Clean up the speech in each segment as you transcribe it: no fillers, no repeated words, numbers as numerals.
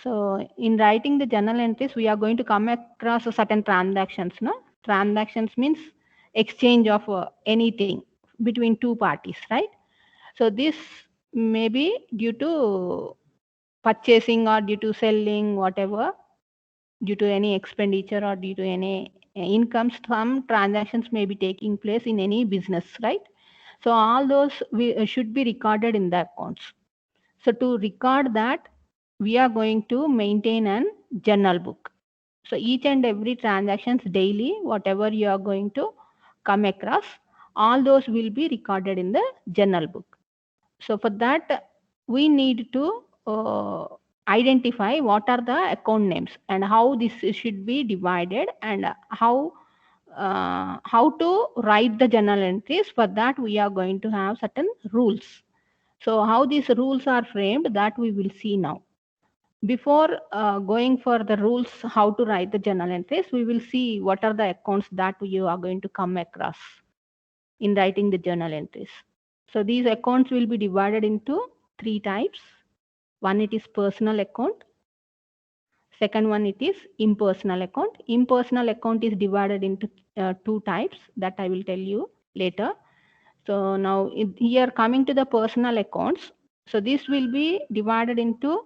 So in writing the journal entries, we are going to come across certain transactions. No, transactions means exchange of anything between two parties, right? So this may be due to purchasing or due to selling, whatever, due to any expenditure or due to any incomes. Some transactions may be taking place in any business, right? So all those should be recorded in the accounts. So to record that, we are going to maintain an journal book. So each and every transactions daily, whatever you are going to come across, all those will be recorded in the journal book. So for that, we need to identify what are the account names and how this should be divided, and how to write the journal entries. For that, we are going to have certain rules. So how these rules are framed, that we will see now. Before going for the rules, how to write the journal entries, we will see what are the accounts that you are going to come across in writing the journal entries. So these accounts will be divided into three types. One, it is personal account. Second one, it is impersonal account. Impersonal account is divided into two types that I will tell you later. So now here coming to the personal accounts. So this will be divided into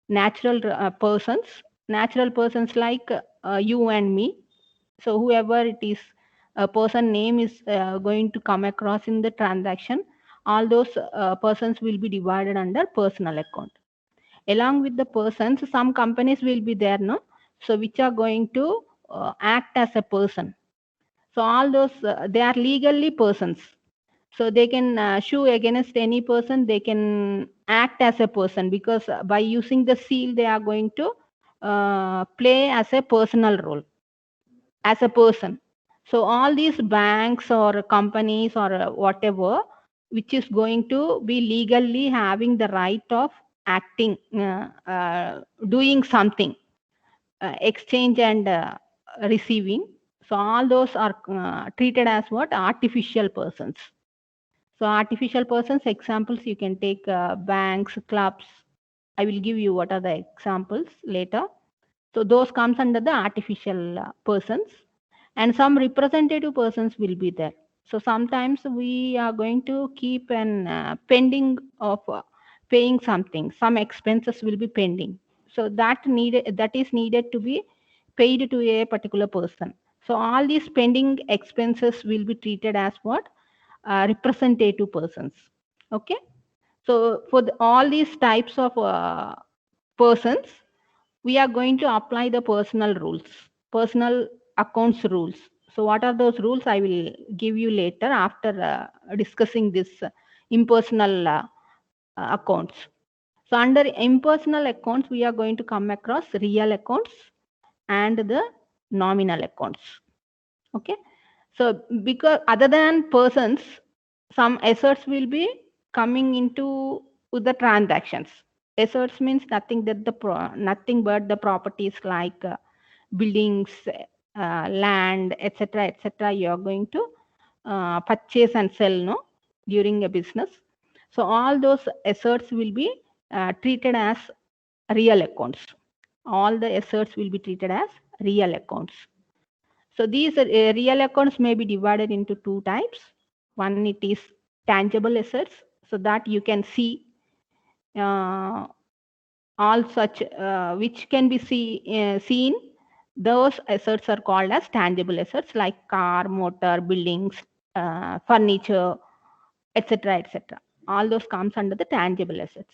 natural persons. Natural persons like you and me. So whoever it is, a person name is going to come across in the transaction, all those persons will be divided under personal account. Along with the persons, some companies will be there, no? So which are going to act as a person. So all those they are legally persons. So they can sue against any person. They can act as a person, because by using the seal, they are going to play as a personal role, as a person. So all these banks or companies or whatever, which is going to be legally having the right of acting, doing something, exchange and receiving. So all those are treated as what? Artificial persons. So artificial persons examples you can take banks, clubs. I will give you what are the examples later. So those comes under the artificial persons, and some representative persons will be there. So sometimes we are going to keep an pending of paying something. Some expenses will be pending. So that is needed to be paid to a particular person. So all these pending expenses will be treated as what? Representative persons. Okay. So for all these types of persons, we are going to apply the personal rules, personal accounts rules. So what are those rules? I will give you later after discussing this impersonal accounts. So under impersonal accounts, we are going to come across real accounts and the nominal accounts. Okay. So because other than persons, some assets will be coming into the transactions. Assets means nothing that nothing but the properties like buildings, land, etc., etc. You are going to purchase and sell, no, during a business. So all those assets will be treated as real accounts. All the assets will be treated as real accounts. So these real accounts may be divided into two types. One, it is tangible assets, so that you can see uh, all such which can be seen. Those assets are called as tangible assets, like car, motor, buildings, furniture, etc., etc. All those comes under the tangible assets.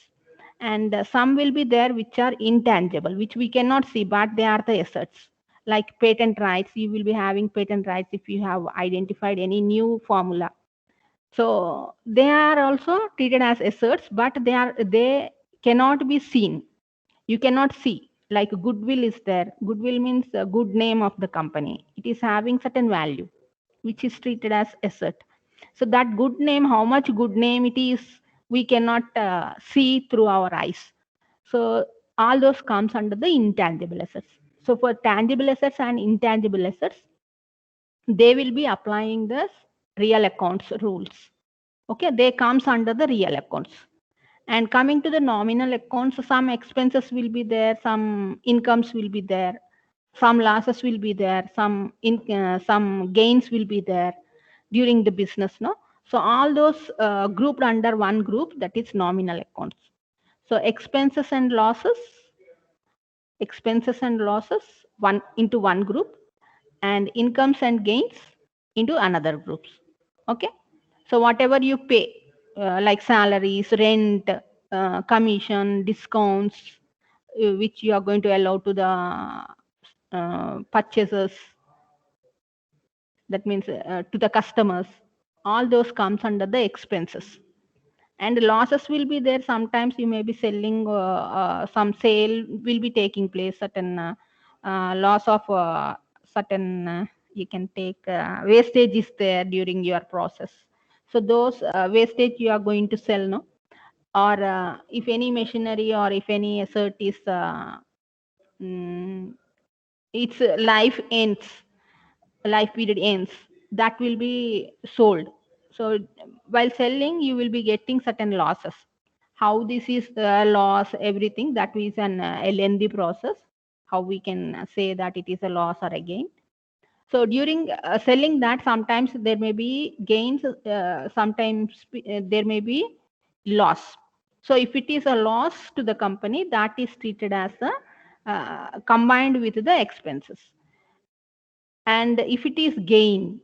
And some will be there which are intangible, which we cannot see, but they are the assets. Like patent rights, you will be having patent rights if you have identified any new formula. So they are also treated as assets, but they cannot be seen. You cannot see. Like goodwill is there. Goodwill means a good name of the company. It is having certain value, which is treated as asset. So that good name, how much good name it is, we cannot see through our eyes. So all those comes under the intangible assets. So for tangible assets and intangible assets, they will be applying the real accounts rules. Okay, they comes under the real accounts. And coming to the nominal accounts, some expenses will be there, some incomes will be there, some losses will be there, some gains will be there during the business, no? So all those grouped under one group, that is nominal accounts. So expenses and losses one into one group, and incomes and gains into another groups. Okay, so whatever you pay, like salaries, rent, commission, discounts, which you are going to allow to the purchasers, that means to the customers, all those comes under the expenses. And losses will be there. Sometimes you may be selling, some sale will be taking place, certain loss of certain, you can take wastage is there during your process. So those wastage you are going to sell, no? Or if any machinery or if any assert is mm, its life period ends, that will be sold. So while selling, you will be getting certain losses. How this is loss, everything that is a lengthy process. How we can say that it is a loss or a gain. So during selling that, sometimes there may be gains, sometimes there may be loss. So if it is a loss to the company, that is treated as a combined with the expenses. And if it is gain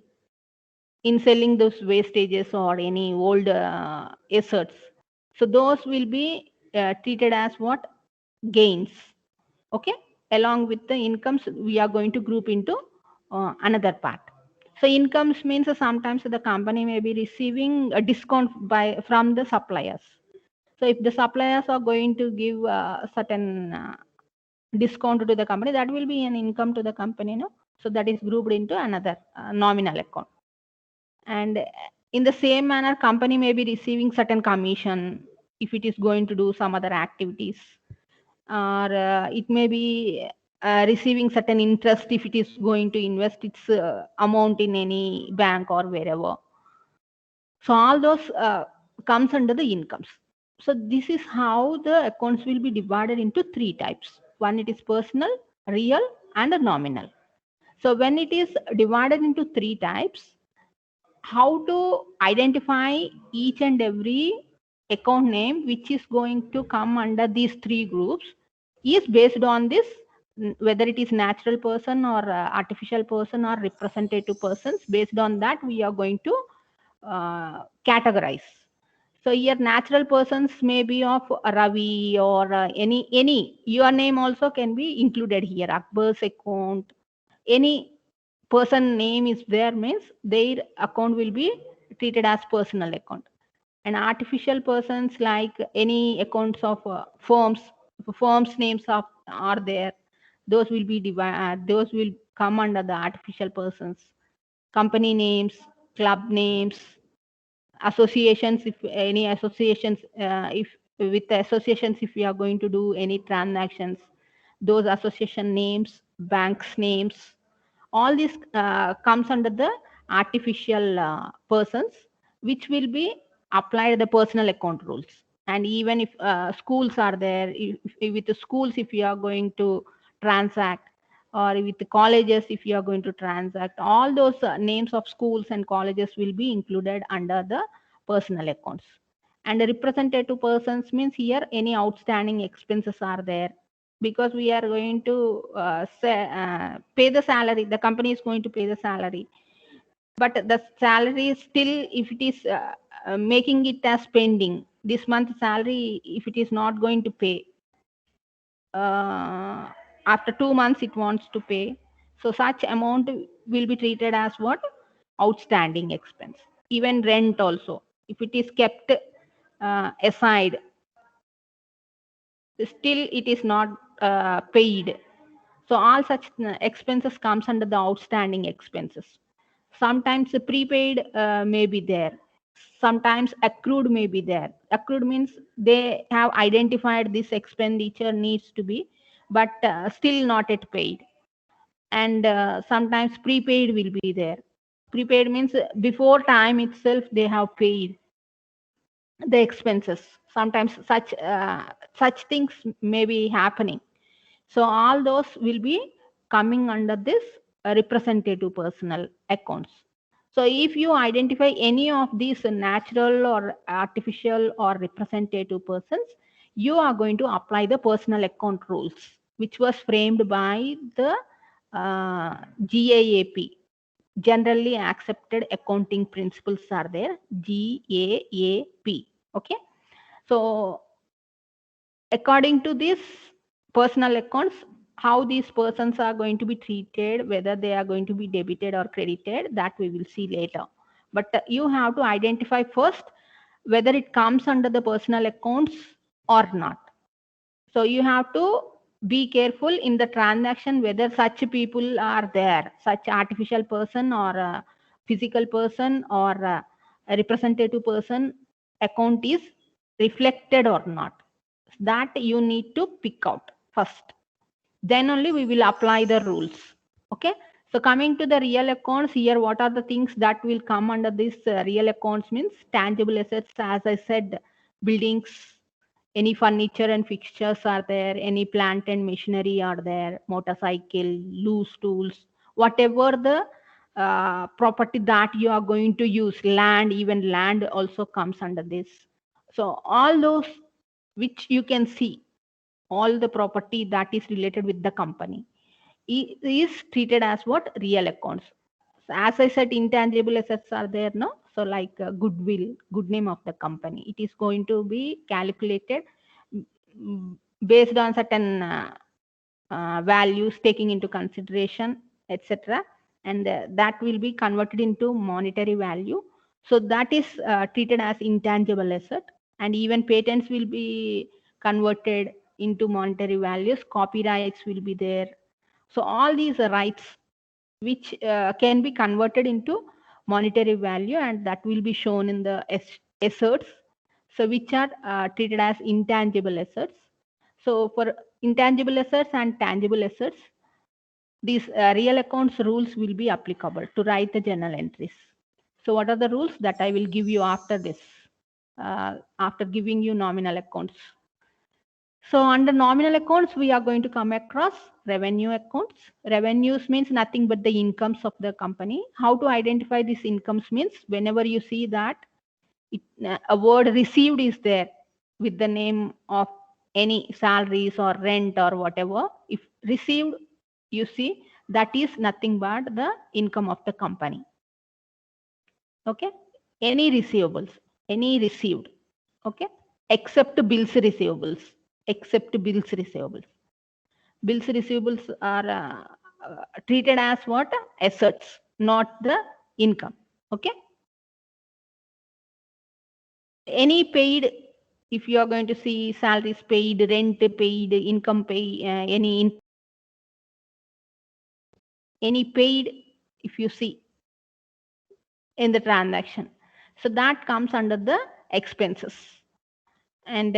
in selling those wastages or any old assets, so those will be treated as what? Gains. Okay, along with the incomes, we are going to group into another part. So incomes means sometimes the company may be receiving a discount from the suppliers. So if the suppliers are going to give certain discount to the company, that will be an income to the company, no? So that is grouped into another nominal account. And in the same manner, company may be receiving certain commission if it is going to do some other activities, or it may be receiving certain interest if it is going to invest its amount in any bank or wherever. So all those comes under the incomes. So this is how the accounts will be divided into three types. One, it is personal, real, and a nominal. So when it is divided into three types, how to identify each and every account name which is going to come under these three groups is based on this, whether it is natural person or artificial person or representative persons. Based on that, we are going to categorize. So here natural persons may be of Ravi or any your name also can be included here. Akbar's account, any person name is there means their account will be treated as personal account. And artificial persons, like any accounts of firms names are there, those will be those will come under the artificial persons. Company names, club names, associations, if any associations, if with the associations, if we are going to do any transactions, those association names, banks names, all this comes under the artificial persons, which will be applied the personal account rules. And even if schools are there, if with the schools, if you are going to transact, or with the colleges, if you are going to transact, all those names of schools and colleges will be included under the personal accounts. And the representative persons means here any outstanding expenses are there, because we are going to pay the salary, the company is going to pay the salary, but the salary is still, if it is making it as pending, this month salary, if it is not going to pay, after 2 months it wants to pay, so such amount will be treated as what? Outstanding expense. Even rent also, if it is kept aside, still it is not paid. So all such expenses comes under the outstanding expenses. Sometimes the prepaid may be there, sometimes accrued may be there. Accrued means they have identified this expenditure needs to be, but still not yet paid. And sometimes prepaid will be there. Prepaid means before time itself they have paid. the expenses. Sometimes such things may be happening. So all those will be coming under this representative personal accounts. So if you identify any of these natural or artificial or representative persons, you are going to apply the personal account rules, which was framed by the GAAP. Generally accepted accounting principles are there, GAAP. Okay. So according to this personal accounts, how these persons are going to be treated, whether they are going to be debited or credited, that we will see later. But you have to identify first whether it comes under the personal accounts or not. So you have to be careful in the transaction whether such people are there, such artificial person or a physical person or a representative person account is reflected or not. That you need to pick out first. Then only we will apply the rules. Okay. So coming to the real accounts here, what are the things that will come under this real accounts means tangible assets, as I said, buildings, any furniture and fixtures are there, any plant and machinery are there, motorcycle, loose tools, whatever the property that you are going to use, land, even land also comes under this. So all those which you can see, all the property that is related with the company is treated as what? Real accounts. So as I said, intangible assets are there, no? So like goodwill, good name of the company, it is going to be calculated based on certain values taking into consideration, etc. And that will be converted into monetary value. So that is treated as intangible asset. And even patents will be converted into monetary values, copyrights will be there. So all these rights which can be converted into monetary value, and that will be shown in the assets, so which are treated as intangible assets. So for intangible assets and tangible assets, these real accounts rules will be applicable to write the journal entries. So what are the rules that I will give you after this, after giving you nominal accounts? So under nominal accounts, we are going to come across revenue accounts. Revenues means nothing but the incomes of the company. How to identify these incomes means whenever you see that a word received is there with the name of any salaries or rent or whatever. If received, you see that is nothing but the income of the company. Okay. Any receivables, any received. Okay. Except bills receivables, except bills receivables. Bills receivables are treated as what? Assets, not the income. Okay. Any paid, if you are going to see salaries paid, rent paid, income paid, any paid, if you see in the transaction, so that comes under the expenses. And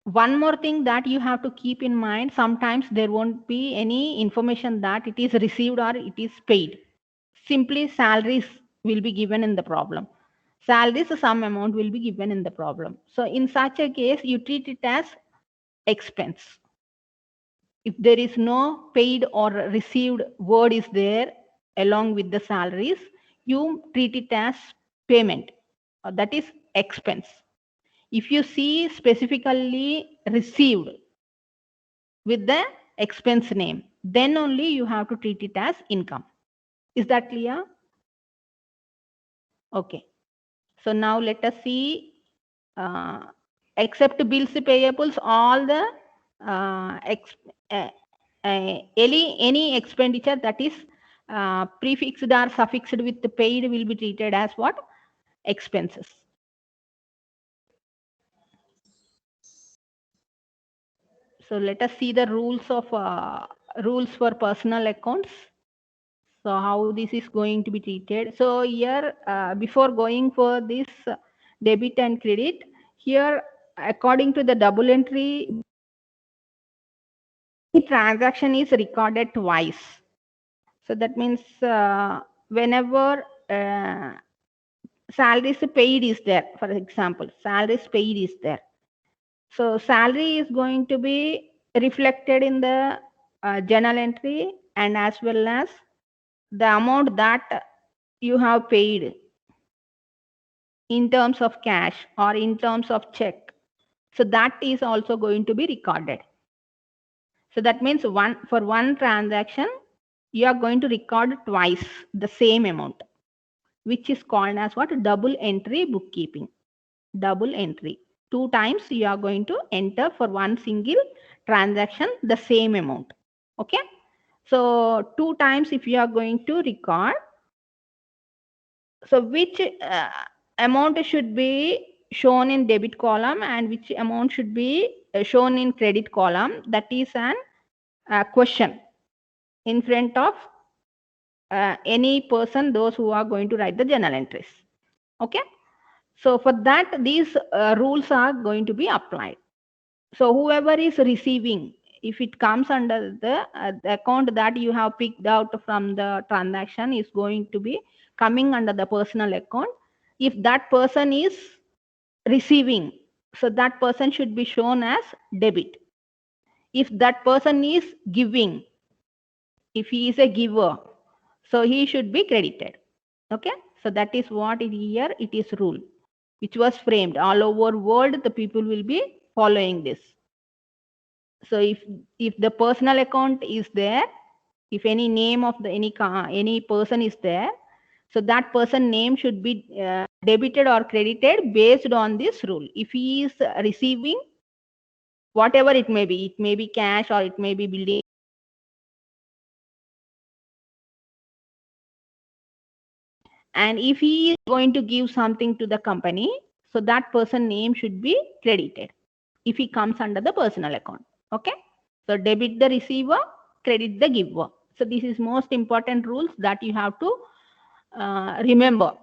one more thing that you have to keep in mind, sometimes there won't be any information that it is received or it is paid. Simply salaries will be given in the problem. Salaries, some amount will be given in the problem. So in such a case, you treat it as expense. If there is no paid or received word is there along with the salaries, you treat it as payment. That is expense. If you see specifically received with the expense name, then only you have to treat it as income. Is that clear? Okay. So now let us see, except bills payables, all the any expenditure that is prefixed or suffixed with the paid will be treated as what? Expenses. So let us see the rules for personal accounts. So how this is going to be treated. So here, before going for this debit and credit, here according to the double entry, transaction is recorded twice. So that means whenever salaries paid is there. For example, salaries paid is there. So salary is going to be reflected in the journal entry, and as well as the amount that you have paid in terms of cash or in terms of check. So that is also going to be recorded. So that means for one transaction, you are going to record twice the same amount, which is called as what? Double entry bookkeeping. Double entry. 2 times you are going to enter for one single transaction the same amount. Okay. So 2 times if you are going to record, so which amount should be shown in debit column and which amount should be shown in credit column, that is an question in front of any person, those who are going to write the journal entries. Okay. So for that, these rules are going to be applied. So whoever is receiving, if it comes under the account that you have picked out from the transaction, is going to be coming under the personal account. If that person is receiving, so that person should be shown as debit. If that person is giving, if he is a giver, so he should be credited. Okay. So that is what here it is rule, which was framed all over world. The people will be following this. So if the personal account is there, if any name of the any person is there, so that person name should be debited or credited based on this rule. If he is receiving whatever it may be cash or it may be building. And if he is going to give something to the company, so that person name should be credited if he comes under the personal account. Okay. So debit the receiver, credit the giver. So this is most important rules that you have to remember.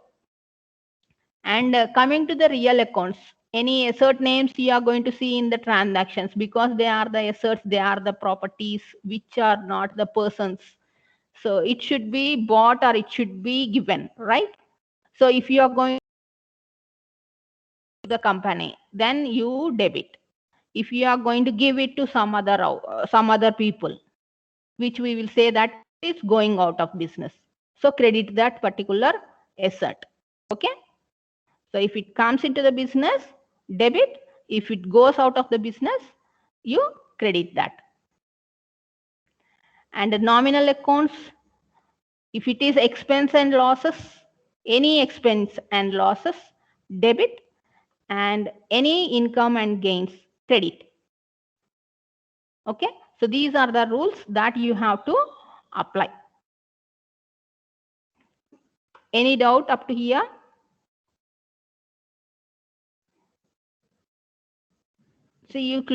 And coming to the real accounts, any assert names you are going to see in the transactions, because they are the asserts, they are the properties which are not the persons. So it should be bought or it should be given, right? So if you are going to the company, then you debit. If you are going to give it to some other people, which we will say that is going out of business, so credit that particular asset. Okay. So if it comes into the business, debit. If it goes out of the business, you credit that. And the nominal accounts, if it is expense and losses, any expense and losses, debit. And any income and gains, credit. Okay. So these are the rules that you have to apply. Any doubt up to here? So you